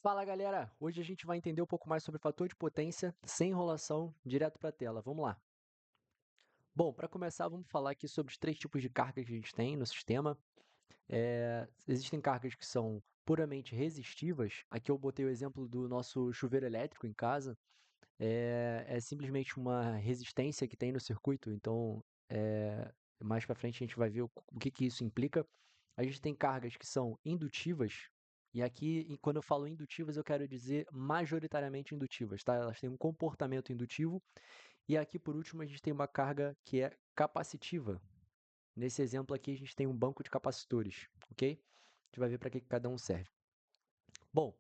Fala galera, hoje a gente vai entender um pouco mais sobre fator de potência sem enrolação, direto para a tela. Vamos lá. Bom, para começar, vamos falar aqui sobre os três tipos de carga que a gente tem no sistema. Existem cargas que são puramente resistivas. Aqui eu botei o exemplo do nosso chuveiro elétrico em casa. É simplesmente uma resistência que tem no circuito. Então, mais para frente a gente vai ver o que isso implica. A gente tem cargas que são indutivas, e aqui, quando eu falo indutivas, eu quero dizer majoritariamente indutivas, tá? Elas têm um comportamento indutivo. E aqui, por último, a gente tem uma carga que é capacitiva. Nesse exemplo aqui, a gente tem um banco de capacitores, ok? A gente vai ver para que cada um serve. Bom,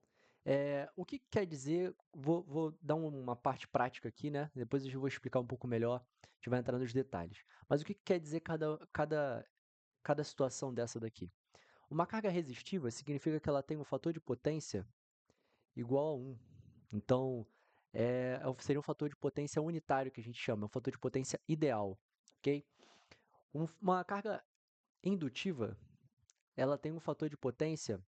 o que quer dizer? Vou dar uma parte prática aqui, né? Depois eu vou explicar um pouco melhor, a gente vai entrar nos detalhes. Mas o que quer dizer cada situação dessa daqui? Uma carga resistiva significa que ela tem um fator de potência igual a 1. Então, seria um fator de potência unitário que a gente chama, um fator de potência ideal, ok? Uma carga indutiva, ela tem um fator de potência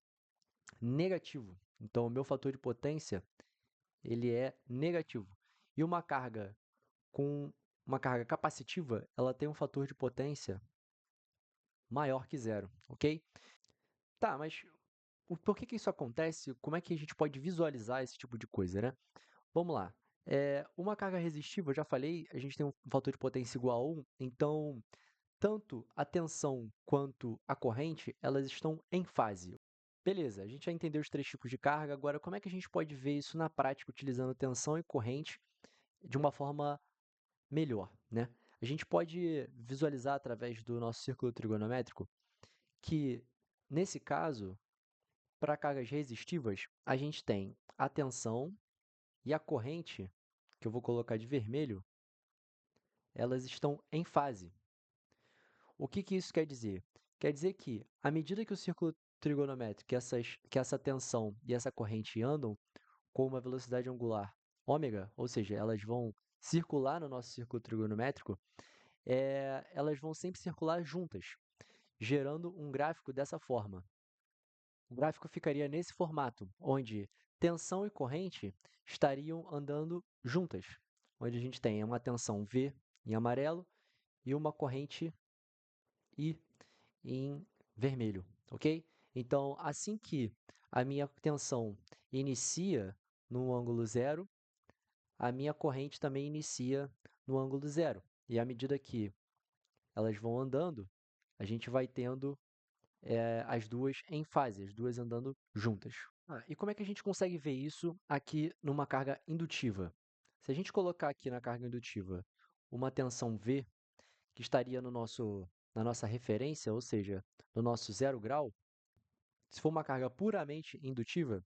negativo. Então, o meu fator de potência, ele é negativo. E com uma carga capacitiva, ela tem um fator de potência maior que zero, ok? Tá, mas por que isso acontece? Como é que a gente pode visualizar esse tipo de coisa, né? Vamos lá. Uma carga resistiva, eu já falei, a gente tem um fator de potência igual a 1, então tanto a tensão quanto a corrente, elas estão em fase. Beleza, a gente já entendeu os três tipos de carga, agora como é que a gente pode ver isso na prática utilizando tensão e corrente de uma forma melhor, né? A gente pode visualizar através do nosso círculo trigonométrico que, nesse caso, para cargas resistivas, a gente tem a tensão e a corrente, que eu vou colocar de vermelho, elas estão em fase. O que isso quer dizer? Quer dizer que, à medida que o círculo trigonométrico, que essa tensão e essa corrente andam com uma velocidade angular ômega, ou seja, elas vão circular no nosso círculo trigonométrico, elas vão sempre circular juntas, gerando um gráfico dessa forma. O gráfico ficaria nesse formato, onde tensão e corrente estariam andando juntas, onde a gente tem uma tensão V em amarelo e uma corrente I em vermelho, ok? Então, assim que a minha tensão inicia no ângulo zero, a minha corrente também inicia no ângulo zero. E à medida que elas vão andando, a gente vai tendo as duas em fase, as duas andando juntas. E como é que a gente consegue ver isso aqui numa carga indutiva? Se a gente colocar aqui na carga indutiva uma tensão V, que estaria na nossa referência, ou seja, no nosso zero grau, se for uma carga puramente indutiva,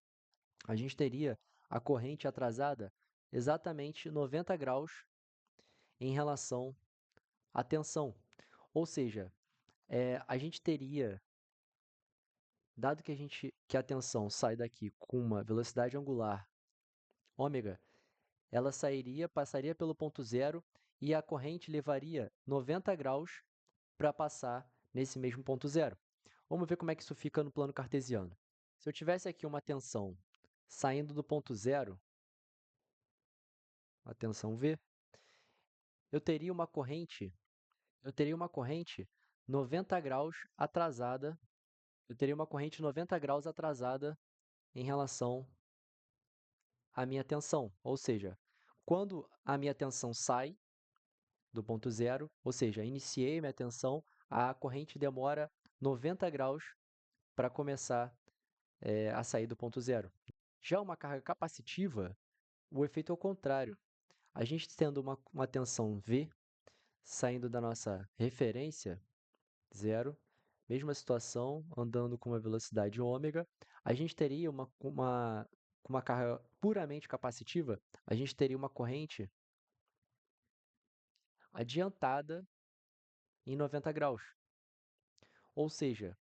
a gente teria a corrente atrasada exatamente 90 graus em relação à tensão. Ou seja, a gente teria, dado que a tensão sai daqui com uma velocidade angular ômega, ela passaria pelo ponto zero e a corrente levaria 90 graus para passar nesse mesmo ponto zero. Vamos ver como é que isso fica no plano cartesiano. Se eu tivesse aqui uma tensão saindo do ponto zero, a tensão V, eu teria uma corrente, eu teria uma corrente 90 graus atrasada, eu teria uma corrente 90 graus atrasada em relação à minha tensão. Ou seja, quando a minha tensão sai do ponto zero, ou seja, iniciei minha tensão, a corrente demora 90 graus para começar a sair do ponto zero. Já uma carga capacitiva, o efeito é o contrário. A gente tendo uma tensão V saindo da nossa referência, zero, mesma situação, andando com uma velocidade ômega, a gente teria uma carga puramente capacitiva, a gente teria uma corrente adiantada em 90 graus. Ou seja,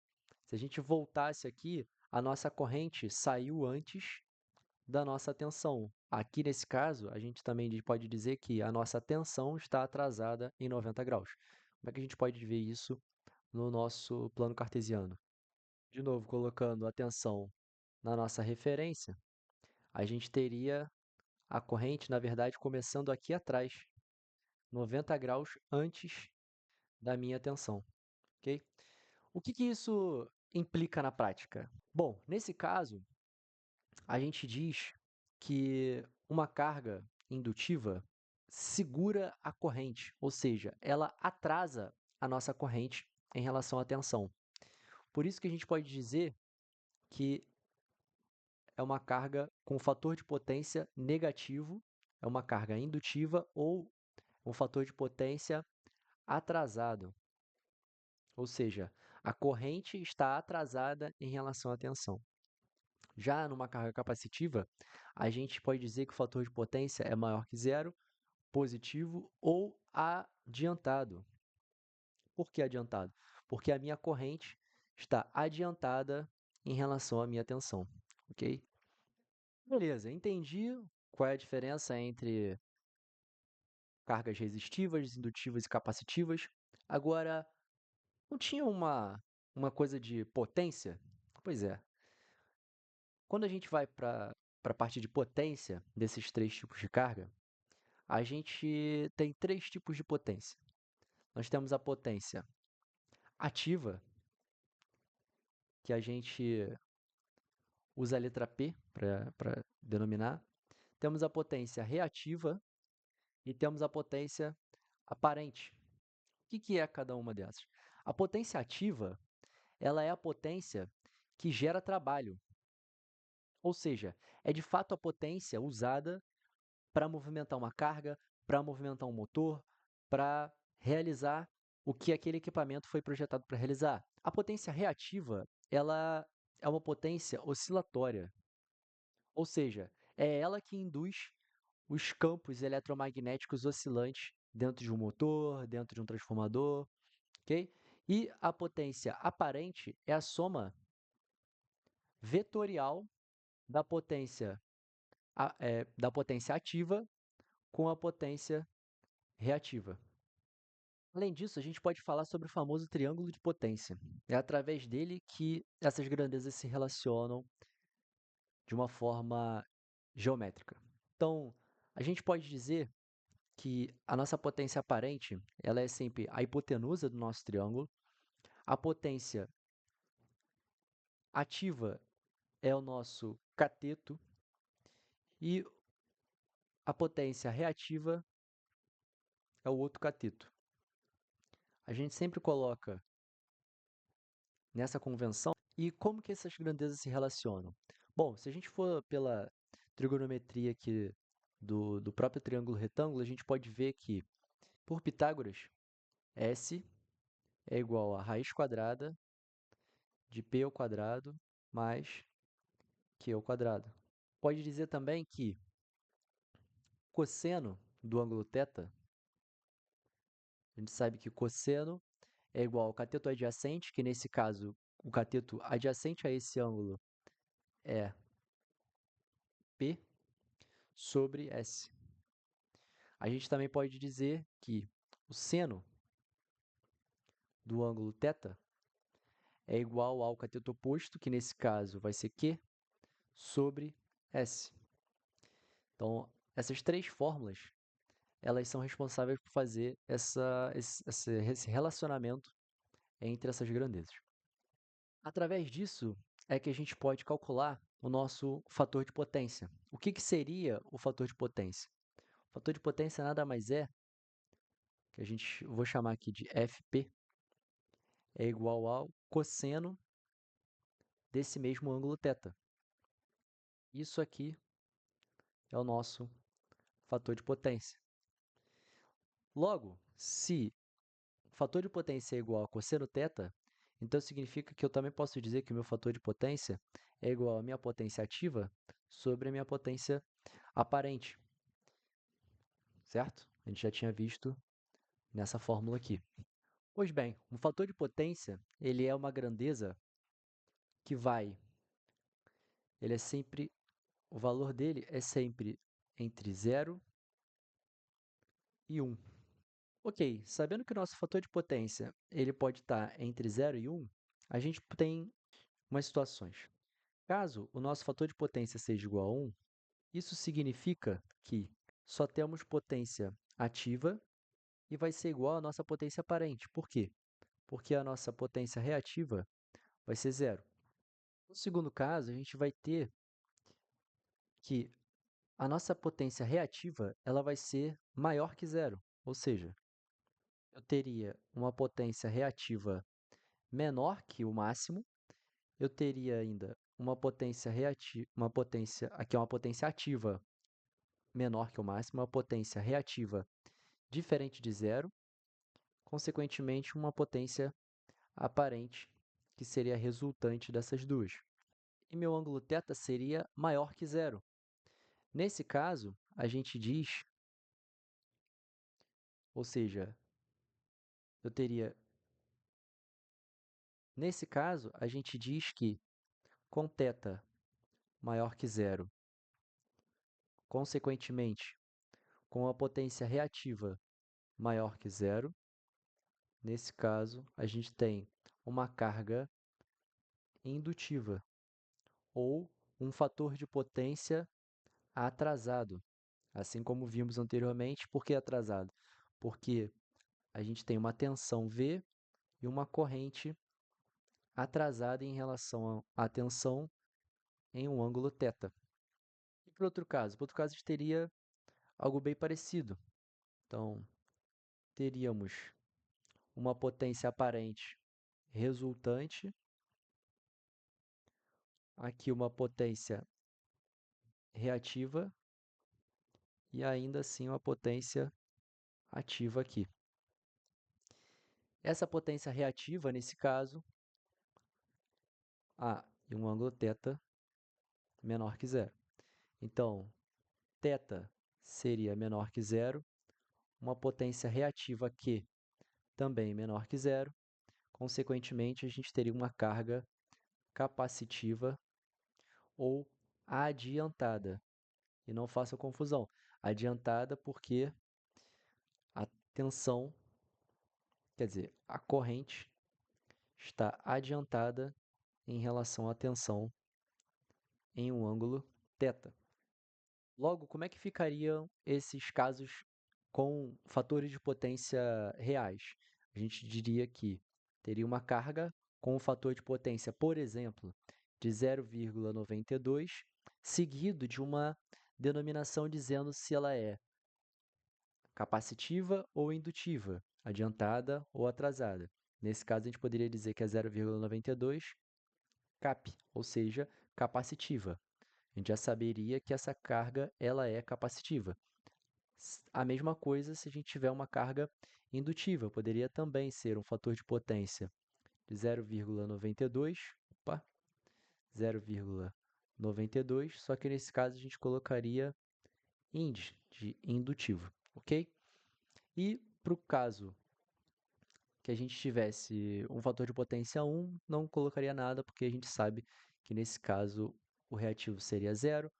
se a gente voltasse aqui, a nossa corrente saiu antes da nossa tensão. Aqui, nesse caso, a gente também pode dizer que a nossa tensão está atrasada em 90 graus. Como é que a gente pode ver isso no nosso plano cartesiano? De novo, colocando a tensão na nossa referência, a gente teria a corrente, na verdade, começando aqui atrás, 90 graus antes da minha tensão, ok? O que que isso implica na prática? Bom, nesse caso, a gente diz que uma carga indutiva segura a corrente, ou seja, ela atrasa a nossa corrente em relação à tensão. Por isso que a gente pode dizer que é uma carga com fator de potência negativo, é uma carga indutiva ou um fator de potência atrasado, ou seja, a corrente está atrasada em relação à tensão. Já numa carga capacitiva, a gente pode dizer que o fator de potência é maior que zero, positivo ou adiantado. Por que adiantado? Porque a minha corrente está adiantada em relação à minha tensão, ok? Beleza, entendi qual é a diferença entre cargas resistivas, indutivas e capacitivas. Agora, não tinha uma coisa de potência? Pois é, quando a gente vai para a parte de potência desses três tipos de carga, a gente tem três tipos de potência. Nós temos a potência ativa, que a gente usa a letra P para denominar. Temos a potência reativa e temos a potência aparente. O que é cada uma dessas? A potência ativa, ela é a potência que gera trabalho, ou seja, é de fato a potência usada para movimentar uma carga, para movimentar um motor, para realizar o que aquele equipamento foi projetado para realizar. A potência reativa, ela é uma potência oscilatória, ou seja, é ela que induz os campos eletromagnéticos oscilantes dentro de um motor, dentro de um transformador, ok? E a potência aparente é a soma vetorial da potência, da potência ativa com a potência reativa. Além disso, a gente pode falar sobre o famoso triângulo de potência. É através dele que essas grandezas se relacionam de uma forma geométrica. Então, a gente pode dizer que a nossa potência aparente, ela é sempre a hipotenusa do nosso triângulo. A potência ativa é o nosso cateto e a potência reativa é o outro cateto. A gente sempre coloca nessa convenção. E como que essas grandezas se relacionam? Bom, se a gente for pela trigonometria aqui do próprio triângulo retângulo, a gente pode ver que, por Pitágoras, S é igual a raiz quadrada de P ao quadrado mais Q ao quadrado. Pode dizer também que cosseno do ângulo θ, a gente sabe que cosseno é igual ao cateto adjacente, que nesse caso, o cateto adjacente a esse ângulo é P sobre S. A gente também pode dizer que o seno do ângulo θ é igual ao cateto oposto, que nesse caso vai ser Q, sobre S. Então, essas três fórmulas, elas são responsáveis por fazer esse relacionamento entre essas grandezas. Através disso, é que a gente pode calcular o nosso fator de potência. O que seria o fator de potência? O fator de potência nada mais é, que vou chamar aqui de Fp, é igual ao cosseno desse mesmo ângulo θ. Isso aqui é o nosso fator de potência. Logo, se o fator de potência é igual a cosseno θ, então significa que eu também posso dizer que o meu fator de potência é igual à minha potência ativa sobre a minha potência aparente, certo? A gente já tinha visto nessa fórmula aqui. Pois bem, um fator de potência, ele é uma grandeza que o valor dele é sempre entre 0 e 1. Ok, sabendo que o nosso fator de potência ele pode estar entre 0 e 1, a gente tem umas situações. Caso o nosso fator de potência seja igual a 1, Isso significa que só temos potência ativa e vai ser igual à nossa potência aparente. Por quê? Porque a nossa potência reativa vai ser zero. No segundo caso, a gente vai ter que a nossa potência reativa ela vai ser maior que zero, ou seja, eu teria uma potência reativa menor que o máximo, eu teria ainda uma potência reativa, aqui é uma potência ativa menor que o máximo, uma potência reativa diferente de zero, consequentemente uma potência aparente, que seria a resultante dessas duas. E meu ângulo θ seria maior que zero. Nesse caso, a gente diz, ou seja, eu teria. Nesse caso, a gente diz que com θ maior que zero, consequentemente, com a potência reativa maior que zero, nesse caso, a gente tem uma carga indutiva ou um fator de potência atrasado, assim como vimos anteriormente. Por que atrasado? Porque a gente tem uma tensão V e uma corrente atrasada em relação à tensão em um ângulo θ. E por outro caso? Por outro caso, a gente teria algo bem parecido. Então, teríamos uma potência aparente resultante, aqui uma potência reativa e ainda assim uma potência ativa aqui. Essa potência reativa, nesse caso, e um ângulo θ menor que zero. Então, θ seria menor que zero, uma potência reativa Q também menor que zero, consequentemente, a gente teria uma carga capacitiva ou adiantada. E não faça confusão, adiantada porque a tensão, quer dizer, a corrente está adiantada em relação à tensão em um ângulo θ. Logo, como é que ficariam esses casos com fatores de potência reais? A gente diria que teria uma carga com um fator de potência, por exemplo, de 0,92, seguido de uma denominação dizendo se ela é capacitiva ou indutiva, adiantada ou atrasada. Nesse caso, a gente poderia dizer que é 0,92 cap, ou seja, capacitiva. A gente já saberia que essa carga ela é capacitiva. A mesma coisa se a gente tiver uma carga indutiva, poderia também ser um fator de potência de 0,92, opa, 0,92, só que nesse caso a gente colocaria índice de indutivo, ok? E para o caso que a gente tivesse um fator de potência 1, não colocaria nada, porque a gente sabe que nesse caso o reativo seria zero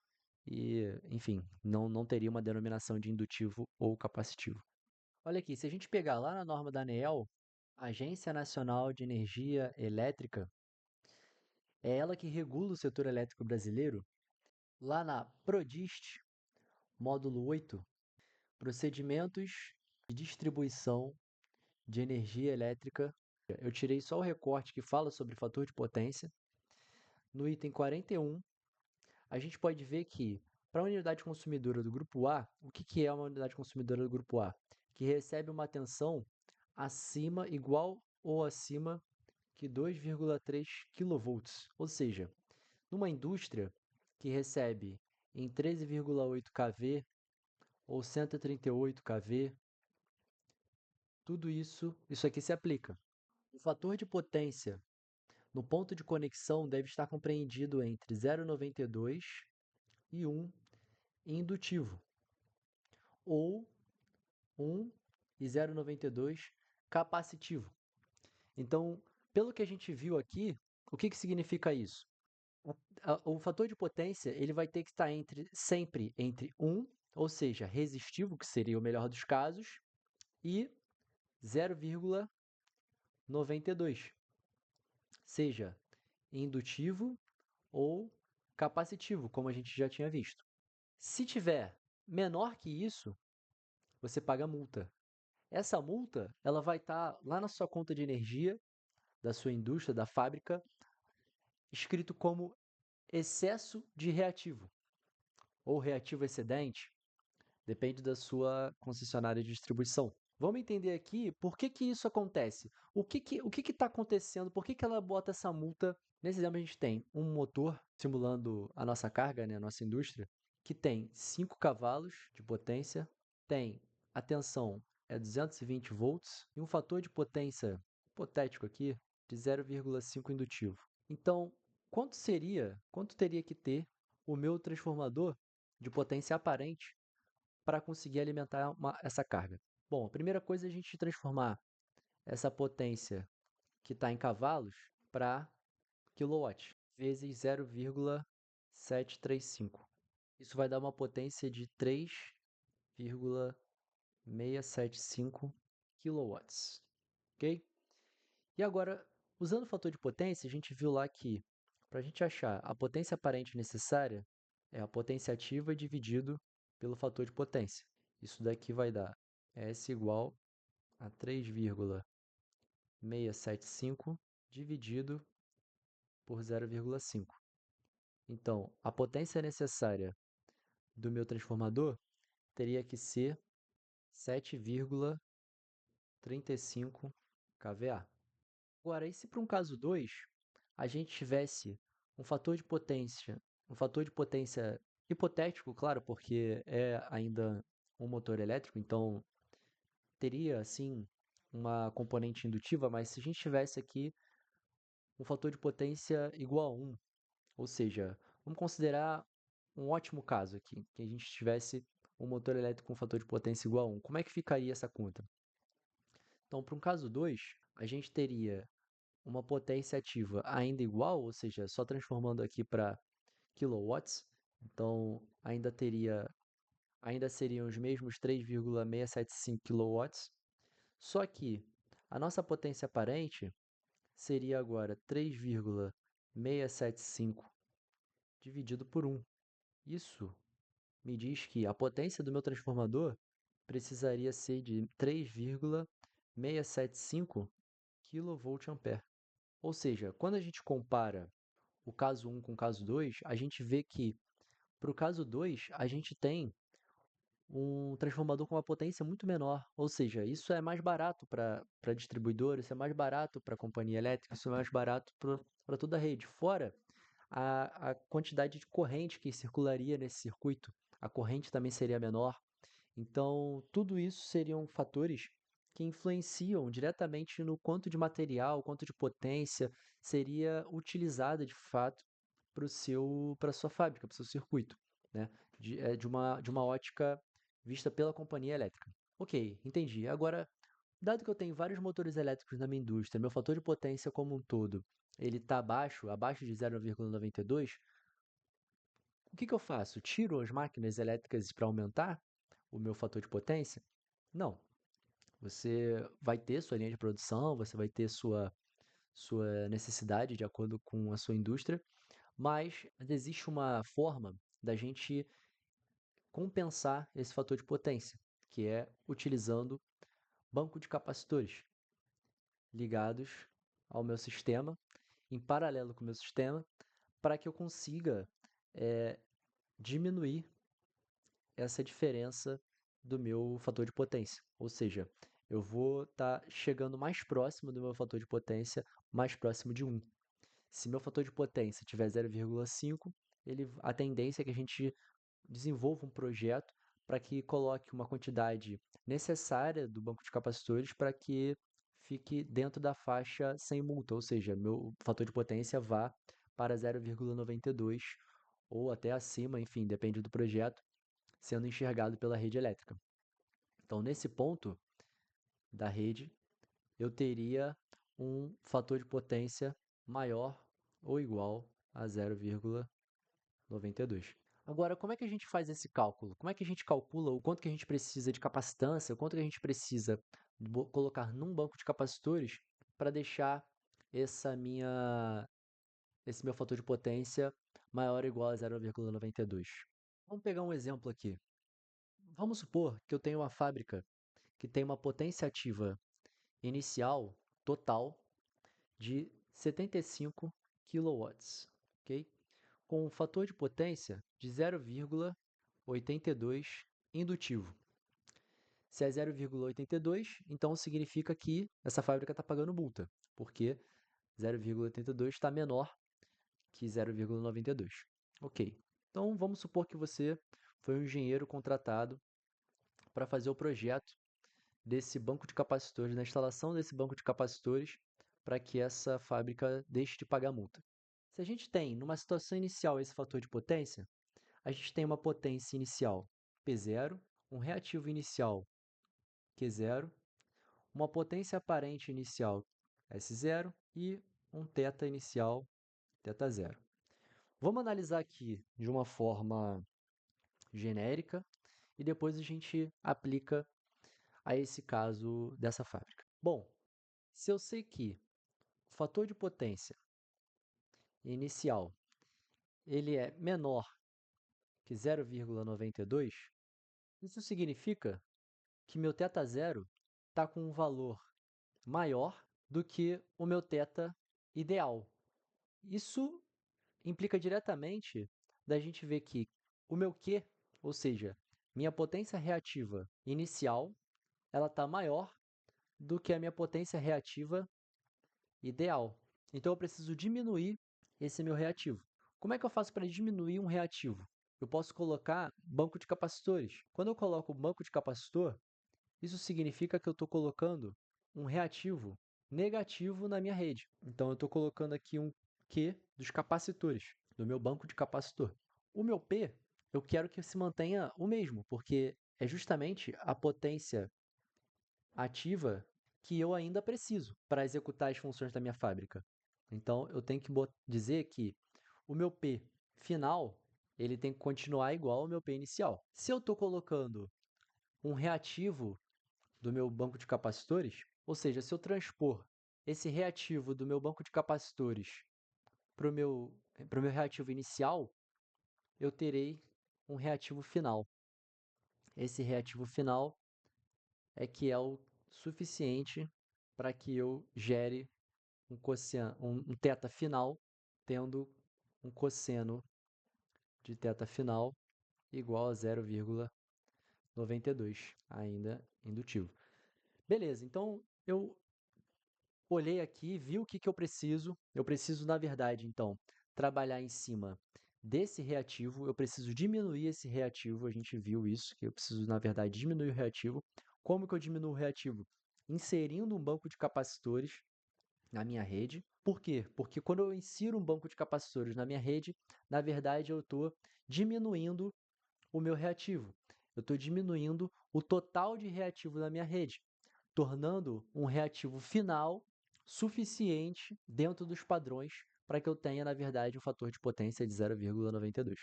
e, enfim, não teria uma denominação de indutivo ou capacitivo. Olha aqui, se a gente pegar lá na norma da ANEEL, Agência Nacional de Energia Elétrica, é ela que regula o setor elétrico brasileiro, lá na PRODIST, módulo 8, procedimentos de distribuição de energia elétrica. Eu tirei só o recorte que fala sobre fator de potência. No item 41, a gente pode ver que, para a unidade consumidora do grupo A, o que é uma unidade consumidora do grupo A? Que recebe uma tensão acima, igual ou acima que 2,3 kV. Ou seja, numa indústria que recebe em 13,8 kV ou 138 kV, tudo isso aqui se aplica. O fator de potência no ponto de conexão deve estar compreendido entre 0,92 e 1 indutivo, ou 1 e 0,92 capacitivo. Então, pelo que a gente viu aqui, o que significa isso? O fator de potência ele vai ter que estar sempre entre 1, ou seja, resistivo, que seria o melhor dos casos, e 0,92, seja indutivo ou capacitivo, como a gente já tinha visto. Se tiver menor que isso, você paga multa. Essa multa, ela vai estar lá na sua conta de energia da sua indústria, da fábrica, escrito como excesso de reativo ou reativo excedente, depende da sua concessionária de distribuição. Vamos entender aqui por que que isso acontece. O que está acontecendo? Por que que ela bota essa multa? Nesse exemplo, a gente tem um motor simulando a nossa carga, né, a nossa indústria, que tem 5 cavalos de potência, tem a tensão é 220 volts e um fator de potência hipotético aqui de 0,5 indutivo. Então, quanto teria que ter o meu transformador de potência aparente para conseguir alimentar essa carga? Bom, a primeira coisa é a gente transformar essa potência que está em cavalos para quilowatt, vezes 0,735. Isso vai dar uma potência de 3,675 quilowatts, ok? E agora, usando o fator de potência, a gente viu lá que para a gente achar a potência aparente necessária, é a potência ativa dividido pelo fator de potência. Isso daqui vai dar S igual a 3,675 dividido por 0,5. Então, a potência necessária do meu transformador teria que ser 7,35 kVA. Agora, e se para um caso 2 a gente tivesse um fator de potência hipotético, claro, porque é ainda um motor elétrico, então teria, sim, uma componente indutiva, mas se a gente tivesse aqui um fator de potência igual a 1, ou seja, vamos considerar um ótimo caso aqui, que a gente tivesse um motor elétrico com fator de potência igual a 1. Como é que ficaria essa conta? Então, para um caso 2, a gente teria uma potência ativa ainda igual, ou seja, só transformando aqui para kilowatts, então ainda seriam os mesmos 3,675 quilowatts, só que a nossa potência aparente seria agora 3,675 dividido por 1. Isso me diz que a potência do meu transformador precisaria ser de 3,675 kVA. Ou seja, quando a gente compara o caso 1 com o caso 2, a gente vê que para o caso 2 a gente tem um transformador com uma potência muito menor. Ou seja, isso é mais barato para distribuidor, isso é mais barato para a companhia elétrica, isso é mais barato para toda a rede. Fora a quantidade de corrente que circularia nesse circuito, a corrente também seria menor. Então, tudo isso seriam fatores que influenciam diretamente no quanto de material, quanto de potência seria utilizada de fato para a sua fábrica, para o seu circuito, né? De uma ótica vista pela companhia elétrica. Ok, entendi. Agora, dado que eu tenho vários motores elétricos na minha indústria, meu fator de potência como um todo, ele está abaixo de 0,92, o que que eu faço? Tiro as máquinas elétricas para aumentar o meu fator de potência? Não. Você vai ter sua linha de produção, você vai ter sua necessidade de acordo com a sua indústria, mas existe uma forma da gente compensar esse fator de potência, que é utilizando banco de capacitores ligados ao meu sistema, em paralelo com o meu sistema, para que eu consiga diminuir essa diferença do meu fator de potência. Ou seja, eu vou estar chegando mais próximo do meu fator de potência, mais próximo de 1. Se meu fator de potência tiver 0,5, a tendência é que a gente desenvolva um projeto para que coloque uma quantidade necessária do banco de capacitores para que fique dentro da faixa sem multa, ou seja, meu fator de potência vá para 0,92 ou até acima, enfim, depende do projeto, sendo enxergado pela rede elétrica. Então, nesse ponto da rede, eu teria um fator de potência maior ou igual a 0,92. Agora, como é que a gente faz esse cálculo? Como é que a gente calcula o quanto que a gente precisa de capacitância, o quanto que a gente precisa colocar num banco de capacitores para deixar esse meu fator de potência maior ou igual a 0,92? Vamos pegar um exemplo aqui. Vamos supor que eu tenho uma fábrica que tem uma potência ativa inicial total de 75 quilowatts, ok? Com um fator de potência de 0,82 indutivo. Se é 0,82, então significa que essa fábrica está pagando multa, porque 0,82 está menor que 0,92. Ok. Então vamos supor que você foi um engenheiro contratado para fazer o projeto desse banco de capacitores, na instalação desse banco de capacitores, para que essa fábrica deixe de pagar multa. Se a gente tem, numa situação inicial, esse fator de potência, a gente tem uma potência inicial P0, um reativo inicial Q0, uma potência aparente inicial S0 e um θ inicial θ0. Vamos analisar aqui de uma forma genérica e depois a gente aplica a esse caso dessa fábrica. Bom, se eu sei que o fator de potência inicial ele é menor que 0,92, isso significa que meu θ0 está com um valor maior do que o meu θ ideal. Isso implica diretamente da gente ver que o meu Q, ou seja, minha potência reativa inicial, ela está maior do que a minha potência reativa ideal. Então eu preciso diminuir esse meu reativo. Como é que eu faço para diminuir um reativo? Eu posso colocar banco de capacitores. Quando eu coloco banco de capacitor, isso significa que eu estou colocando um reativo negativo na minha rede. Então eu estou colocando aqui um Q dos capacitores, do meu banco de capacitor. O meu P, eu quero que se mantenha o mesmo, porque é justamente a potência ativa que eu ainda preciso para executar as funções da minha fábrica. Então, eu tenho que dizer que o meu P final ele tem que continuar igual ao meu P inicial. Se eu estou colocando um reativo do meu banco de capacitores, ou seja, se eu transpor esse reativo do meu banco de capacitores para o meu reativo inicial, eu terei um reativo final. Esse reativo final é que é o suficiente para que eu gere um θ final, tendo um cosseno de θ final igual a 0,92, ainda indutivo. Beleza, então eu olhei aqui, vi o que eu preciso. Eu preciso, na verdade, então, trabalhar em cima desse reativo. Eu preciso diminuir esse reativo. A gente viu isso, que eu preciso, na verdade, diminuir o reativo. Como que eu diminuo o reativo? Inserindo um banco de capacitores na minha rede. Por quê? Porque quando eu insiro um banco de capacitores na minha rede, na verdade eu estou diminuindo o meu reativo. Eu estou diminuindo o total de reativo da minha rede, tornando um reativo final suficiente dentro dos padrões para que eu tenha, na verdade, um fator de potência de 0,92.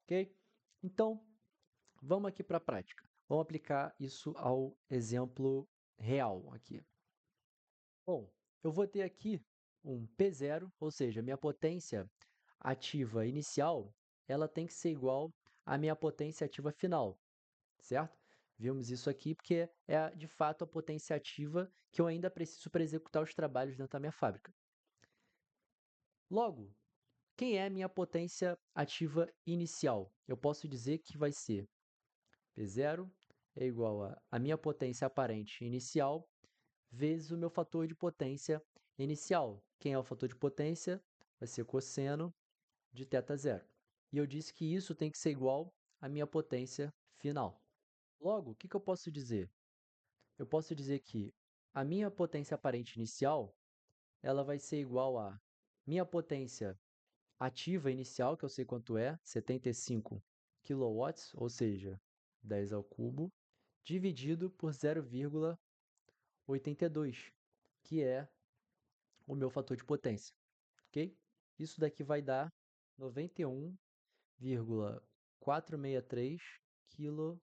Ok? Então, vamos aqui para a prática. Vamos aplicar isso ao exemplo real aqui. Bom, eu vou ter aqui um P0, ou seja, minha potência ativa inicial, ela tem que ser igual à minha potência ativa final, certo? Vimos isso aqui porque é de fato a potência ativa que eu ainda preciso para executar os trabalhos dentro da minha fábrica. Logo, quem é a minha potência ativa inicial? Eu posso dizer que vai ser P0 é igual a minha potência aparente inicial vezes o meu fator de potência inicial. Quem é o fator de potência? Vai ser cosseno de θ0. E eu disse que isso tem que ser igual à minha potência final. Logo, o que eu posso dizer? Eu posso dizer que a minha potência aparente inicial ela vai ser igual a minha potência ativa inicial, que eu sei quanto é, 75 kW, ou seja, 10 ao cubo, dividido por 0,82, que é o meu fator de potência, ok? Isso daqui vai dar 91,463 kVA.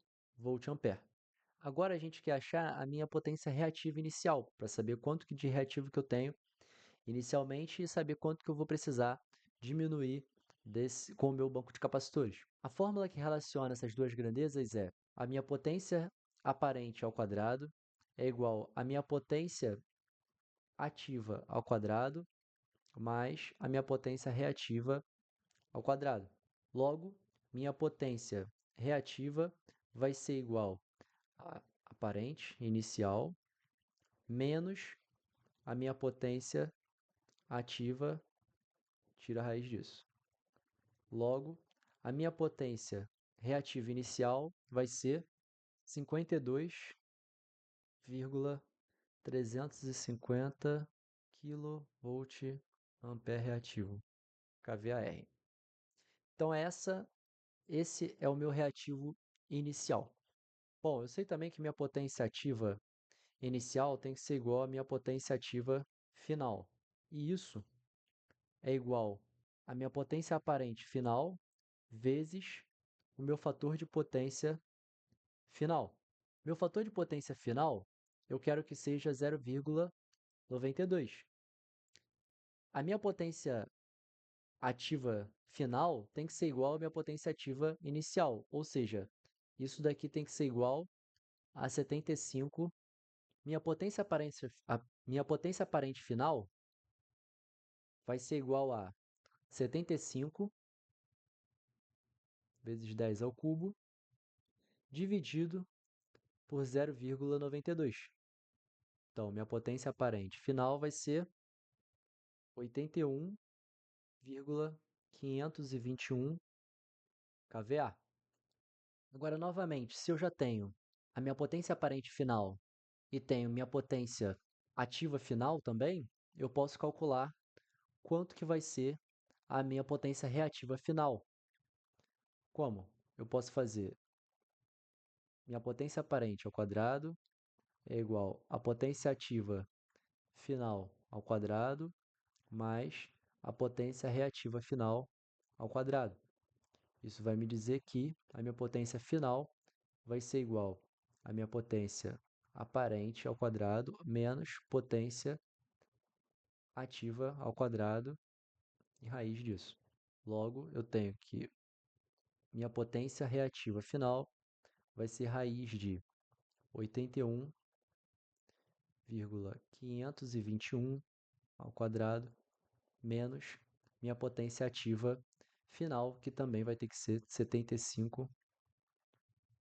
Agora a gente quer achar a minha potência reativa inicial, para saber quanto de reativo que eu tenho inicialmente e saber quanto que eu vou precisar diminuir com o meu banco de capacitores. A fórmula que relaciona essas duas grandezas é a minha potência aparente ao quadrado é igual à minha potência ativa ao quadrado mais a minha potência reativa ao quadrado. Logo, minha potência reativa vai ser igual a aparente inicial menos a minha potência ativa, tira a raiz disso. Logo, a minha potência reativa inicial vai ser 52,350 kV ampere reativo, kVAR. Então esse é o meu reativo inicial. Bom, eu sei também que minha potência ativa inicial tem que ser igual à minha potência ativa final. E isso é igual à minha potência aparente final vezes o meu fator de potência final. Meu fator de potência final, eu quero que seja 0,92. A minha potência ativa final tem que ser igual à minha potência ativa inicial, ou seja, isso daqui tem que ser igual a 75. Minha potência aparente final vai ser igual a 75 vezes 10 ao cubo, dividido por 0,92. Então, minha potência aparente final vai ser 81,521 kVA. Agora, novamente, se eu já tenho a minha potência aparente final e tenho minha potência ativa final também, eu posso calcular quanto que vai ser a minha potência reativa final. Como? Eu posso fazer minha potência aparente ao quadrado é igual à potência ativa final ao quadrado mais a potência reativa final ao quadrado. Isso vai me dizer que a minha potência final vai ser igual à minha potência aparente ao quadrado menos potência ativa ao quadrado e raiz disso. Logo, eu tenho que minha potência reativa final vai ser raiz de 81,521 ao quadrado menos minha potência ativa final, que também vai ter que ser 75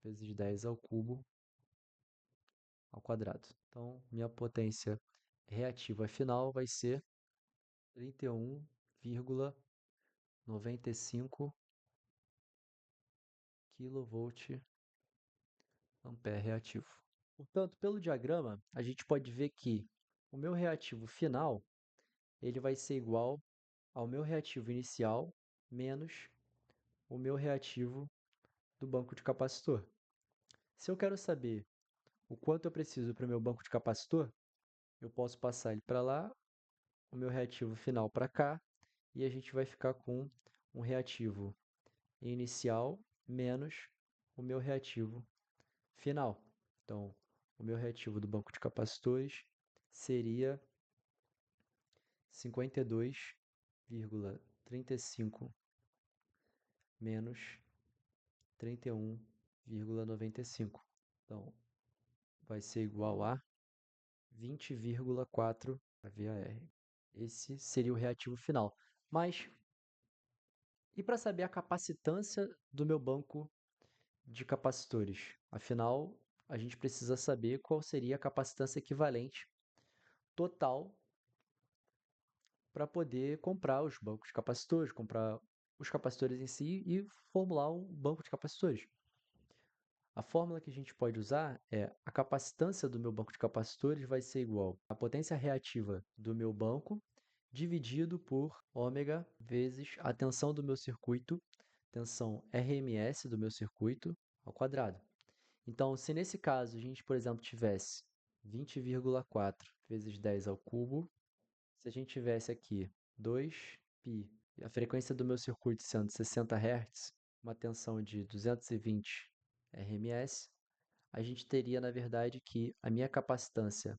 vezes 10 ao cubo ao quadrado. Então, minha potência reativa final vai ser 31,95 kV ampere reativo. Portanto, pelo diagrama, a gente pode ver que o meu reativo final ele vai ser igual ao meu reativo inicial menos o meu reativo do banco de capacitor. Se eu quero saber o quanto eu preciso para o meu banco de capacitor, eu posso passar ele para lá, o meu reativo final para cá, e a gente vai ficar com um reativo inicial menos o meu reativo final. Então, o meu reativo do banco de capacitores seria 52,35 menos 31,95. Então, vai ser igual a 20,4 VAR. Esse seria o reativo final. Mas, e para saber a capacitância do meu banco de capacitores? Afinal, a gente precisa saber qual seria a capacitância equivalente total para poder comprar os bancos de capacitores, comprar os capacitores em si e formular um banco de capacitores. A fórmula que a gente pode usar é a capacitância do meu banco de capacitores vai ser igual à potência reativa do meu banco dividido por ômega vezes a tensão do meu circuito, tensão RMS do meu circuito ao quadrado. Então, se nesse caso a gente, por exemplo, tivesse 20,4 vezes 10 ao cubo, se a gente tivesse aqui 2π, a frequência do meu circuito sendo 60 Hz, uma tensão de 220 RMS, a gente teria, na verdade, que a minha capacitância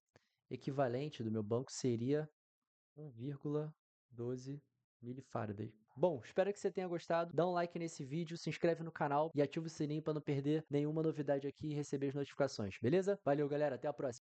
equivalente do meu banco seria 1,12 milifarad. Bom, espero que você tenha gostado. Dá um like nesse vídeo, se inscreve no canal e ativa o sininho para não perder nenhuma novidade aqui e receber as notificações, beleza? Valeu, galera, até a próxima.